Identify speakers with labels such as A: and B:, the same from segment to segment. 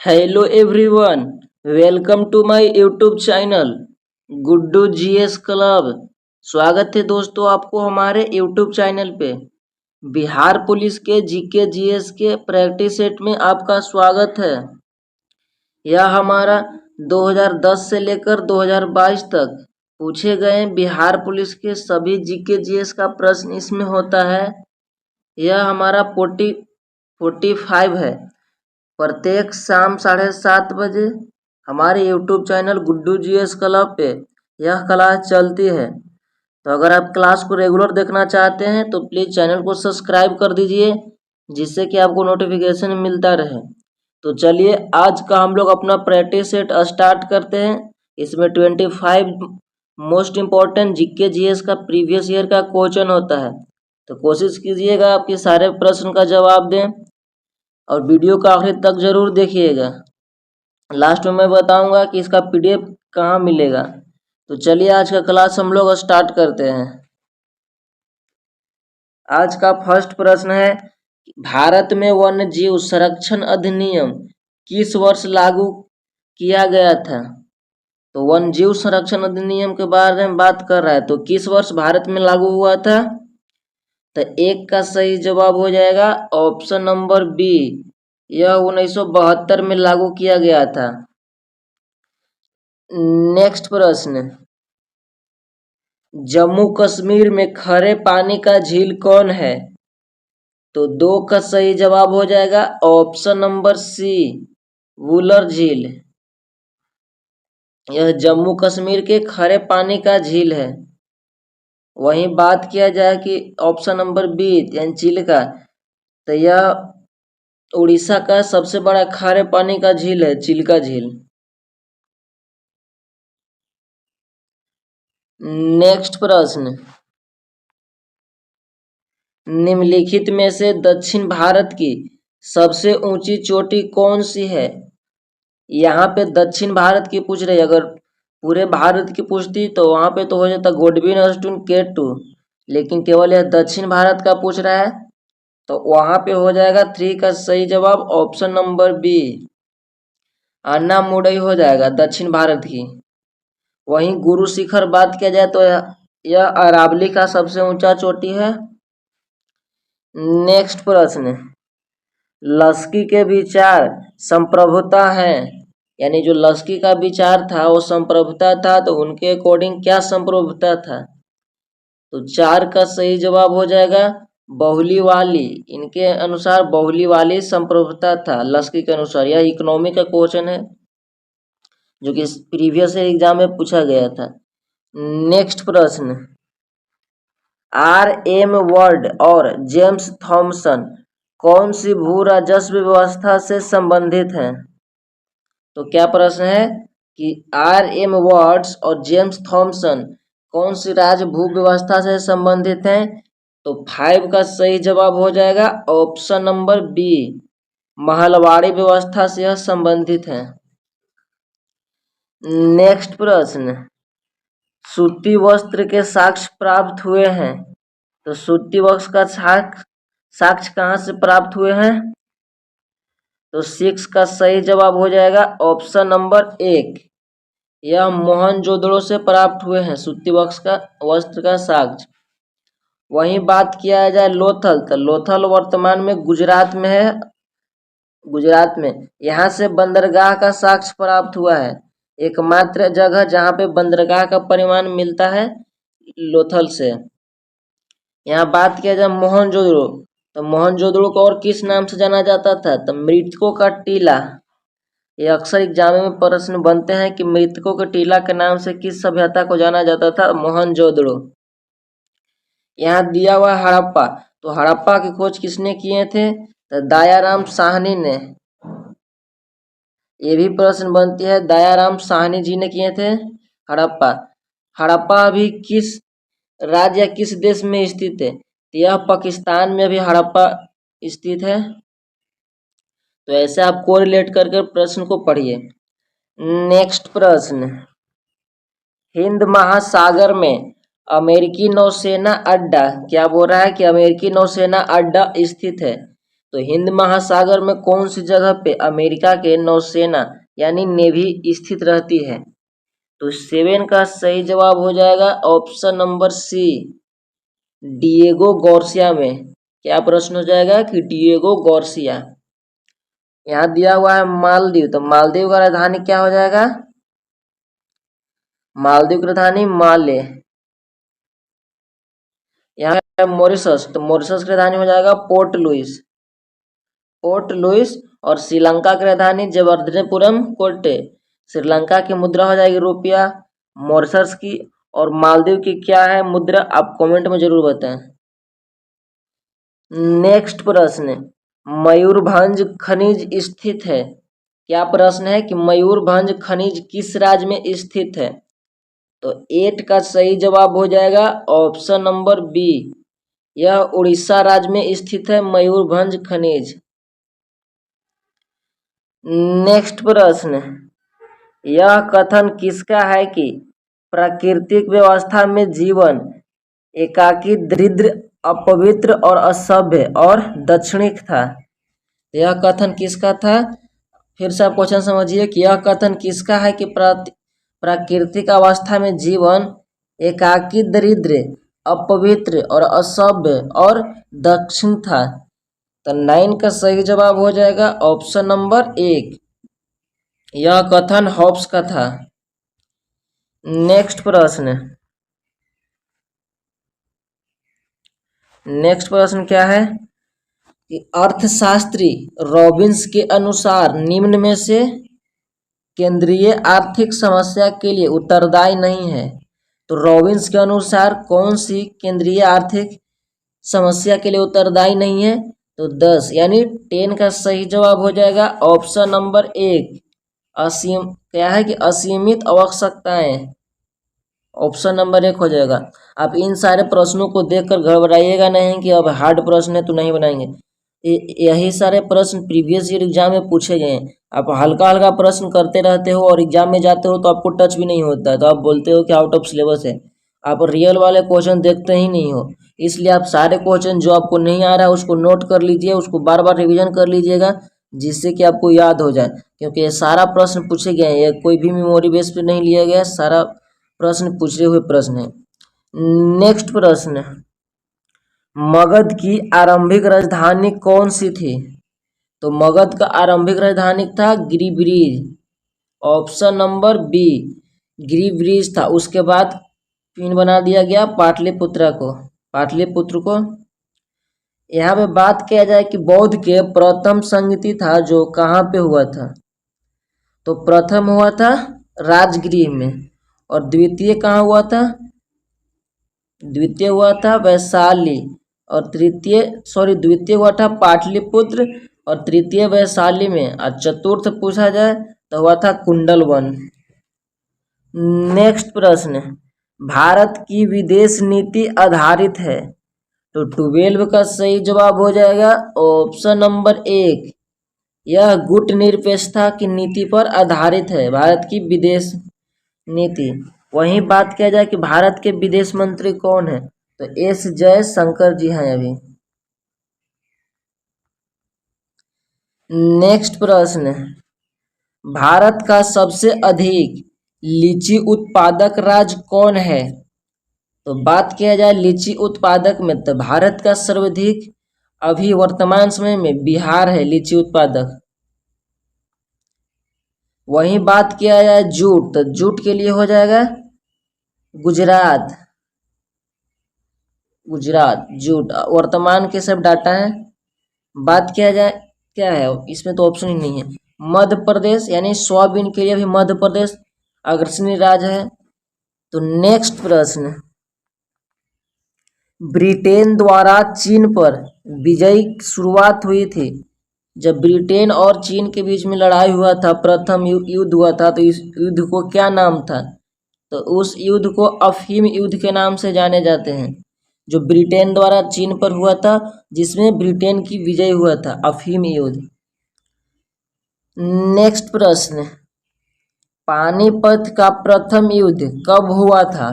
A: Hello everyone, welcome to my YouTube channel Guddu GS club. स्वागत है दोस्तों आपको हमारे यूट्यूब चैनल पे। बिहार पुलिस के जीके जीएस के प्रैक्टिस सेट में आपका स्वागत है। यह हमारा 2010 से लेकर 2022 तक पूछे गए बिहार पुलिस के सभी जीके जीएस का प्रश्न इसमें होता है। यह हमारा 45 है। प्रत्येक शाम 7:30 बजे हमारे YouTube channel Guddu GS club पे यह क्लास चलती है। तो अगर आप क्लास को रेगुलर देखना चाहते हैं तो प्लीज़ चैनल को सब्सक्राइब कर दीजिए, जिससे कि आपको नोटिफिकेशन मिलता रहे। तो चलिए आज का हम लोग अपना प्रैक्टिस सेट स्टार्ट करते हैं। इसमें 25 मोस्ट इम्पॉर्टेंट जीके जीएस का प्रीवियस ईयर का क्वेश्चन होता है। तो कोशिश कीजिएगा आपके सारे प्रश्न का जवाब दें और वीडियो को आखिर तक जरूर देखिएगा। लास्ट में मैं बताऊंगा कि इसका पीडीएफ कहाँ मिलेगा। तो चलिए आज का क्लास हम लोग स्टार्ट करते हैं। आज का फर्स्ट प्रश्न है, भारत में वन्य जीव संरक्षण अधिनियम किस वर्ष लागू किया गया था? तो वन्य जीव संरक्षण अधिनियम के बारे में बात कर रहा है, तो किस वर्ष भारत में लागू हुआ था? तो एक का सही जवाब हो जाएगा ऑप्शन नंबर बी, यह 1972 में लागू किया गया था। नेक्स्ट प्रश्न, जम्मू कश्मीर में खरे पानी का झील कौन है? तो 2 का सही जवाब हो जाएगा ऑप्शन नंबर सी, वुलर झील। यह जम्मू कश्मीर के खरे पानी का झील है। वहीं बात किया जाए कि ऑप्शन नंबर बी यानी चिल्का, तो यह उड़ीसा का सबसे बड़ा खारे पानी का झील है, चिल्का झील। नेक्स्ट प्रश्न, निम्नलिखित में से दक्षिण भारत की सबसे ऊंची चोटी कौन सी है? यहाँ पे दक्षिण भारत की पूछ रही है। अगर पूरे भारत की पूछती तो वहां पे तो हो जाता गोडविन अर्स्टून K2, लेकिन केवल यह दक्षिण भारत का पूछ रहा है तो वहां पे हो जाएगा 3 का सही जवाब ऑप्शन नंबर बी, अन्नामुडई हो जाएगा दक्षिण भारत की। वहीं गुरु शिखर बात किया जाए तो यह अरावली का सबसे ऊंचा चोटी है। नेक्स्ट प्रश्न, लस्की के विचार संप्रभुता है, यानी जो लस्की का विचार था वो संप्रभुता था, तो उनके अकॉर्डिंग क्या संप्रभुता था? तो 4 का सही जवाब हो जाएगा बहुलीवाली। इनके अनुसार बहुलीवाली संप्रभुता था लस्की के अनुसार। यह इकोनॉमी का क्वेश्चन है जो कि प्रीवियस एग्जाम में पूछा गया था। नेक्स्ट प्रश्न, RM वर्ड और जेम्स थॉमसन कौन सी भू राजस्व व्यवस्था से संबंधित हैं? तो क्या प्रश्न है कि RM वर्ड्स और जेम्स थॉमसन कौन सी राज्य भू व्यवस्था से संबंधित हैं? तो 5 का सही जवाब हो जाएगा ऑप्शन नंबर बी, महलवाड़ी व्यवस्था से यह संबंधित है। नेक्स्ट प्रश्न, सूती वस्त्र के साक्ष्य प्राप्त हुए हैं, तो सूती वस्त्र का साक्ष्य कहाँ से प्राप्त हुए हैं? तो 6 का सही जवाब हो जाएगा ऑप्शन नंबर 1, यह मोहनजोदड़ो से प्राप्त हुए हैं सूती वस्त्र का साक्ष्य। वहीं बात किया जाए लोथल, तो लोथल वर्तमान में गुजरात में है। गुजरात में यहाँ से बंदरगाह का साक्ष्य प्राप्त हुआ है। एकमात्र जगह जहाँ पे बंदरगाह का परिमाण मिलता है लोथल से। यहाँ बात किया जाए मोहनजोदड़ो, तो मोहनजोदड़ो को और किस नाम से जाना जाता था? तो मृतकों का टीला। ये अक्सर एग्जाम में प्रश्न बनते हैं कि मृतकों के टीला के नाम से किस सभ्यता को जाना जाता था? मोहनजोदड़ो। यहाँ दिया हुआ हड़प्पा, तो हड़प्पा की खोज किसने किए थे? तो दयाराम साहनी ने। ये भी प्रश्न बनती है, दयाराम साहनी जी ने किए थे हड़प्पा। हड़प्पा अभी किस राज्य या किस देश में स्थित है? तो यह पाकिस्तान में भी हड़प्पा स्थित है। तो ऐसे आप कोरिलेट करके प्रश्न को पढ़िए। नेक्स्ट प्रश्न, हिंद महासागर में अमेरिकी नौसेना अड्डा, क्या बोल रहा है कि अमेरिकी नौसेना अड्डा स्थित है? तो हिंद महासागर में कौन सी जगह पे अमेरिका के नौसेना यानी नेवी स्थित रहती है? तो 7 का सही जवाब हो जाएगा option number C, Diego Garcia में। क्या प्रश्न हो जाएगा कि डिएगो गार्सिया। यहाँ दिया हुआ है मालदीव, तो मालदीव का राजधानी क्या हो जाएगा? मालदीव की राजधानी माले। यहाँ है मॉरिशस, तो मॉरिशस की राजधानी हो जाएगा पोर्ट लुइस। Port Louis. और श्रीलंका की राजधानी जबरदपुरम कोटे। श्रीलंका की मुद्रा हो जाएगी रुपया, मॉरिशस की और मालदीव की क्या है मुद्रा, आप कमेंट में जरूर बताएं। नेक्स्ट प्रश्न, मयूरभंज खनिज स्थित है। क्या प्रश्न है कि मयूरभंज खनिज किस राज्य में स्थित है? तो 8 का सही जवाब हो जाएगा ऑप्शन नंबर बी, यह उड़ीसा राज्य में स्थित है मयूरभंज खनिज। नेक्स्ट प्रश्न, यह कथन किसका है कि प्राकृतिक व्यवस्था में जीवन एकाकी, दरिद्र, अपवित्र और असभ्य और दक्षिणिक था? यह कथन किसका था? फिर से आप क्वेश्चन समझिए कि यह कथन किसका है कि प्राकृतिक अवस्था में जीवन एकाकी, दरिद्र, अपवित्र और असभ्य और दक्षिण था? तो 9 का सही जवाब हो जाएगा ऑप्शन नंबर 1, यह कथन हॉब्स का था। नेक्स्ट प्रश्न क्या है कि अर्थशास्त्री रॉबिन्स के अनुसार निम्न में से केंद्रीय आर्थिक समस्या के लिए उत्तरदायी नहीं है। तो रॉबिन्स के अनुसार कौन सी केंद्रीय आर्थिक समस्या के लिए उत्तरदायी नहीं है? तो 10 यानी 10 का सही जवाब हो जाएगा ऑप्शन नंबर 1, क्या है कि असीमित आवश्यकताएं। ऑप्शन नंबर 1 हो जाएगा। आप इन सारे प्रश्नों को देखकर घबराइएगा नहीं कि अब हार्ड प्रश्न है तो नहीं बनाएंगे। यही सारे प्रश्न प्रीवियस ईयर एग्जाम में पूछे गए हैं। आप हल्का हल्का प्रश्न करते रहते हो और एग्जाम में जाते हो तो आपको टच भी नहीं होता है, तो आप बोलते हो कि आउट ऑफ सिलेबस है। आप रियल वाले क्वेश्चन देखते ही नहीं हो, इसलिए आप सारे क्वेश्चन जो आपको नहीं आ रहा है उसको नोट कर लीजिए, उसको बार बार रिविजन कर लीजिएगा जिससे कि आपको याद हो जाए, क्योंकि ये सारा प्रश्न पूछे गए हैं, ये कोई भी मेमोरी बेस पे नहीं लिया गया, सारा प्रश्न पूछे हुए प्रश्न है। नेक्स्ट प्रश्न, मगध की आरंभिक राजधानी कौन सी थी? तो मगध का आरंभिक राजधानी था गिरिब्रीज। ऑप्शन नंबर बी, गिरिब्रीज था। उसके बाद पिन बना दिया गया पाटलिपुत्र को। यहाँ पे बात किया जाए कि बौद्ध के प्रथम संगति था जो कहाँ पे हुआ था? तो प्रथम हुआ था राजगृह में, और द्वितीय कहाँ हुआ था? द्वितीय हुआ था वैशाली, और द्वितीय हुआ था पाटलिपुत्र और तृतीय वैशाली में, और चतुर्थ पूछा जाए तो हुआ था कुंडलवन। नेक्स्ट प्रश्न, भारत की विदेश नीति आधारित है। तो 12 का सही जवाब हो जाएगा ऑप्शन नंबर 1, यह गुटनिरपेक्षता की नीति पर आधारित है भारत की विदेश नीति। वहीं बात किया जाए कि भारत के विदेश मंत्री कौन है, तो एस जयशंकर जी हैं अभी। नेक्स्ट प्रश्न, भारत का सबसे अधिक लीची उत्पादक राज्य कौन है? तो बात किया जाए लीची उत्पादक में, तो भारत का सर्वाधिक अभी वर्तमान समय में बिहार है लीची उत्पादक। वहीं बात किया जाए जूट, तो जूट के लिए हो जाएगा गुजरात जूट वर्तमान के सब डाटा है। बात किया जाए क्या है इसमें, तो ऑप्शन ही नहीं है। मध्य प्रदेश यानी सोयाबीन के लिए भी मध्य प्रदेश अग्रणी राज्य है। तो नेक्स्ट प्रश्न, ब्रिटेन द्वारा चीन पर विजय शुरुआत हुई थी। जब ब्रिटेन और चीन के बीच में लड़ाई हुआ था, प्रथम युद्ध हुआ था, तो इस युद्ध को क्या नाम था? तो उस युद्ध को अफीम युद्ध के नाम से जाने जाते हैं, जो ब्रिटेन द्वारा चीन पर हुआ था, जिसमें ब्रिटेन की विजय हुआ था, अफीम युद्ध। नेक्स्ट प्रश्न, पानीपत का प्रथम युद्ध कब हुआ था?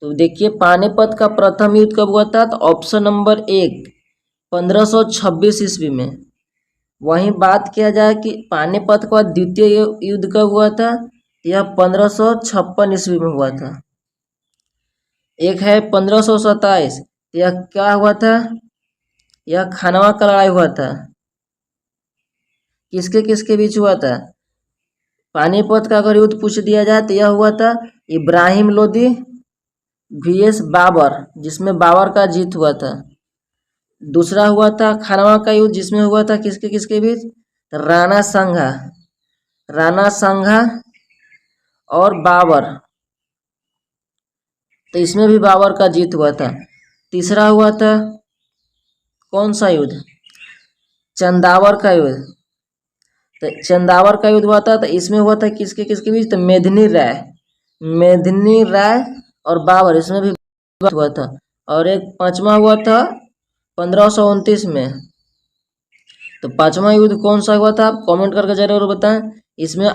A: तो देखिए पानीपत का प्रथम युद्ध कब हुआ था? तो ऑप्शन नंबर 1, 1526 ईस्वी में। वहीं बात किया जाए कि पानीपत के बाद द्वितीय युद्ध कब हुआ था, यह 1556 ईस्वी में हुआ था। एक है 1527, यह क्या हुआ था, यह खानवा का लड़ाई हुआ था। किसके किसके बीच हुआ था? पानीपत का अगर युद्ध पूछ दिया जाए तो यह हुआ था इब्राहिम लोदी vs बाबर, जिसमें बाबर का जीत हुआ था। दूसरा हुआ था खानवा का युद्ध, जिसमें हुआ था किसके किसके बीच, राणा सांगा और बाबर, तो इसमें भी बाबर का जीत हुआ था। तीसरा हुआ था कौन सा युद्ध, चंदावर का युद्ध। तो चंदावर का युद्ध हुआ था, तो इसमें हुआ था किसके किसके बीच, तो मेदिनी राय और बाबर, इसमें भी हुआ था। और एक पांचवा हुआ था 1529 में। तो पांचवा युद्ध कौन सा हुआ था, आप कमेंट करके जरूर बताएं। इसमें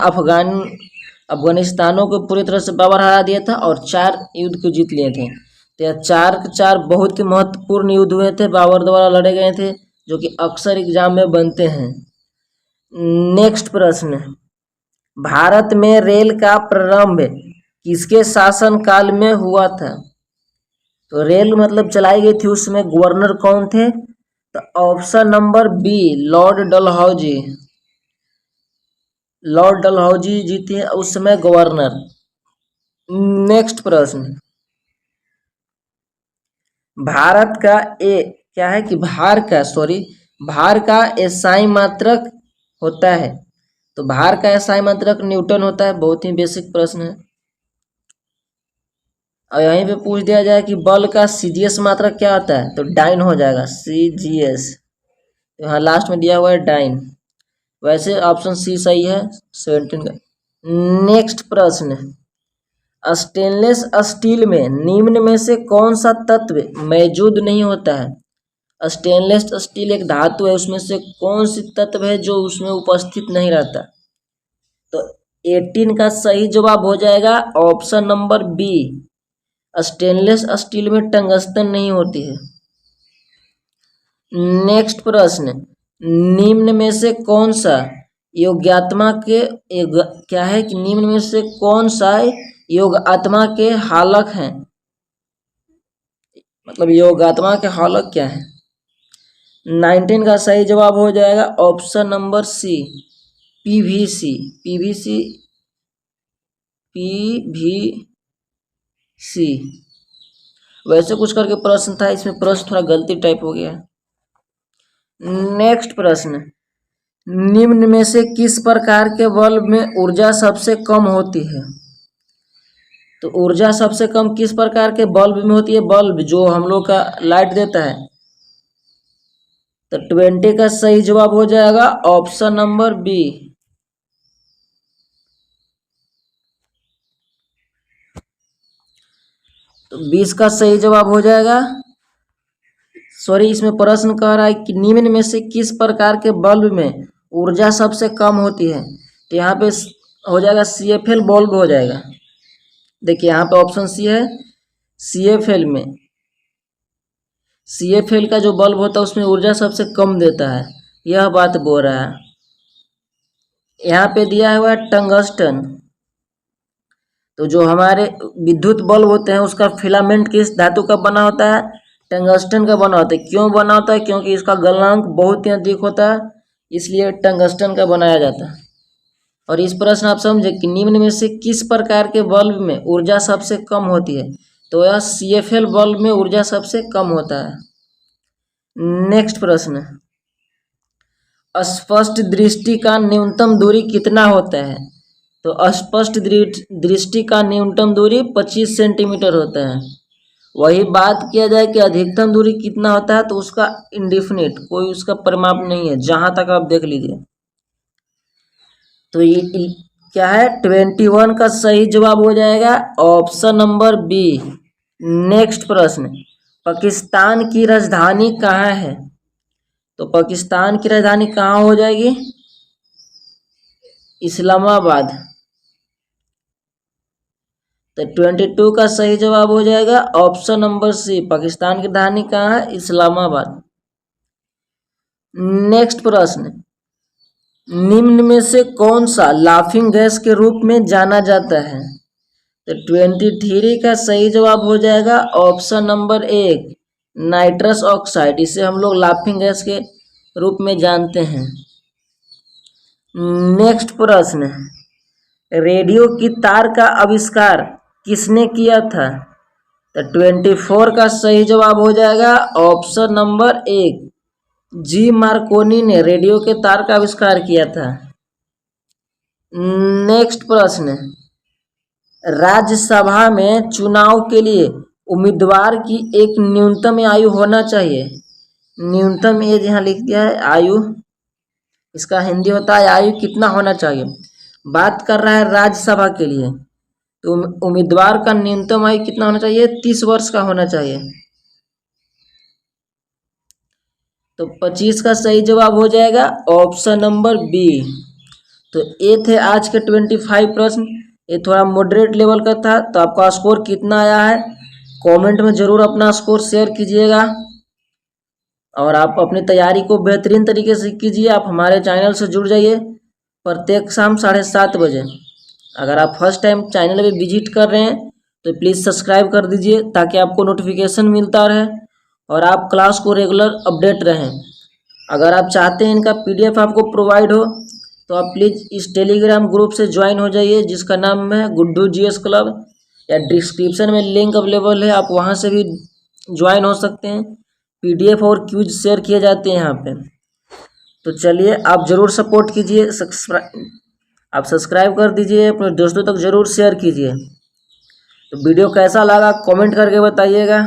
A: अफगानिस्तानों को पूरी तरह से बाबर हरा दिया था और 4 युद्ध को जीत लिए थे। तो यह 4 के 4 बहुत ही महत्वपूर्ण युद्ध हुए थे, बाबर द्वारा लड़े गए थे, जो कि अक्सर एग्जाम में बनते हैं। नेक्स्ट प्रश्न, भारत में रेल का प्रारंभ किसके शासन काल में हुआ था? तो रेल मतलब चलाई गई थी, उसमें गवर्नर कौन थे? तो option number B, lord Dalhousie ji थे उस समय गवर्नर। नेक्स्ट प्रश्न, भारत का क्या है कि भार का एसआई मात्रक होता है। तो भार का एसआई मात्रक न्यूटन होता है। बहुत ही बेसिक प्रश्न है। और यहीं पे पूछ दिया जाए कि बल का सीजीएस मात्रक क्या होता है, तो डाइन हो जाएगा, सीजीएस। तो यहाँ लास्ट में दिया हुआ है डाइन। वैसे ऑप्शन सी सही है 17 का। नेक्स्ट प्रश्न, स्टेनलेस स्टील में निम्न में से कौन सा तत्व मौजूद नहीं होता है? स्टेनलेस स्टील एक धातु है, उसमें से कौन सी तत्व है जो उसमें उपस्थित नहीं रहता? तो 18 का सही जवाब हो जाएगा option number B, stainless steel में टंगस्टन नहीं होती है। नेक्स्ट प्रश्न, निम्न में से कौन सा क्या है कि निम्न में से कौन सा योगात्मा के हालक हैं? मतलब योगात्मा के हालक क्या है? 19 का सही जवाब हो जाएगा ऑप्शन नंबर सी, पीवीसी। वैसे कुछ करके प्रश्न था, इसमें प्रश्न थोड़ा गलती टाइप हो गया। नेक्स्ट प्रश्न, निम्न में से किस प्रकार के बल्ब में ऊर्जा सबसे कम होती है? तो ऊर्जा सबसे कम किस प्रकार के बल्ब में होती है? बल्ब जो हम लोग का लाइट देता है। तो 20 का सही जवाब हो जाएगा ऑप्शन नंबर बी। तो 20 का सही जवाब हो जाएगा, इसमें प्रश्न कह रहा है कि निम्न में से किस प्रकार के बल्ब में ऊर्जा सबसे कम होती है? तो यहाँ पे हो जाएगा CFL बल्ब हो जाएगा। देखिए यहाँ पे ऑप्शन सी है, CFL का जो बल्ब होता है उसमें ऊर्जा सबसे कम देता है, यह बात बोल रहा है। यहाँ पे दिया हुआ है टंगस्टन। तो जो हमारे विद्युत बल्ब होते हैं उसका फिलामेंट किस धातु का बना होता है? टंगस्टन का बना होता है। क्यों बना होता है? क्योंकि इसका गलनांक बहुत ही अधिक होता है, इसलिए टंगस्टन का बनाया जाता है। और इस प्रश्न आप समझे कि निम्न में से किस प्रकार के बल्ब में ऊर्जा सबसे कम होती है? तो यह CFL बल्ब में ऊर्जा सबसे कम होता है। नेक्स्ट प्रश्न, स्पष्ट दृष्टि का न्यूनतम दूरी कितना होता है? तो स्पष्ट दृष्टि का न्यूनतम दूरी 25 सेंटीमीटर होता है। वही बात किया जाए कि अधिकतम दूरी कितना होता है, तो उसका इंडिफिनिट, कोई उसका परिमाप नहीं है, जहां तक आप देख लीजिए। तो ये क्या है, 21 का सही जवाब हो जाएगा ऑप्शन नंबर बी। नेक्स्ट प्रश्न, पाकिस्तान की राजधानी कहाँ है? तो पाकिस्तान की राजधानी कहाँ हो जाएगी? इस्लामाबाद। तो 22 का सही जवाब हो जाएगा ऑप्शन नंबर सी, पाकिस्तान की राजधानी कहाँ है? इस्लामाबाद। नेक्स्ट प्रश्न, निम्न में से कौन सा लाफिंग गैस के रूप में जाना जाता है? तो 23 का सही जवाब हो जाएगा ऑप्शन नंबर 1 नाइट्रस ऑक्साइड। इसे हम लोग लाफिंग गैस के रूप में जानते हैं। नेक्स्ट प्रश्न, रेडियो की तार का आविष्कार किसने किया था? तो 24 का सही जवाब हो जाएगा ऑप्शन नंबर 1 जी मार्कोनी ने रेडियो के तार का आविष्कार किया था। नेक्स्ट प्रश्न, राज्यसभा में चुनाव के लिए उम्मीदवार की एक न्यूनतम आयु होना चाहिए। न्यूनतम एज यहाँ लिख दिया है आयु, इसका हिंदी होता है आयु कितना होना चाहिए। बात कर रहा है राज्यसभा के लिए, तो उम्मीदवार का न्यूनतम आयु कितना होना चाहिए? 30 वर्ष का होना चाहिए। तो 25 का सही जवाब हो जाएगा ऑप्शन नंबर बी। तो ये थे आज के 25 प्रश्न। ये थोड़ा मॉडरेट लेवल का था। तो आपका स्कोर कितना आया है कमेंट में ज़रूर अपना स्कोर शेयर कीजिएगा, और आप अपनी तैयारी को बेहतरीन तरीके से कीजिए। आप हमारे चैनल से जुड़ जाइए प्रत्येक शाम 7:30 बजे। अगर आप फर्स्ट टाइम चैनल पे विजिट कर रहे हैं तो प्लीज़ सब्सक्राइब कर दीजिए ताकि आपको नोटिफिकेशन मिलता रहे और आप क्लास को रेगुलर अपडेट रहें। अगर आप चाहते हैं इनका PDF आपको प्रोवाइड हो तो आप प्लीज़ इस टेलीग्राम ग्रुप से ज्वाइन हो जाइए जिसका नाम है गुड्डू GS क्लब, या डिस्क्रिप्शन में लिंक अवेलेबल है, आप वहां से भी ज्वाइन हो सकते हैं। PDF और क्यूज शेयर किए जाते हैं यहाँ पे। तो चलिए आप ज़रूर सपोर्ट कीजिए, आप सब्सक्राइब कर दीजिए, अपने दोस्तों तक ज़रूर शेयर कीजिए। तो वीडियो कैसा लगा कमेंट करके बताइएगा।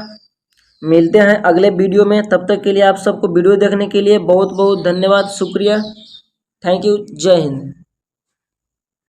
A: मिलते हैं अगले वीडियो में, तब तक के लिए आप सबको वीडियो देखने के लिए बहुत बहुत धन्यवाद, शुक्रिया, थैंक यू, जय हिंद।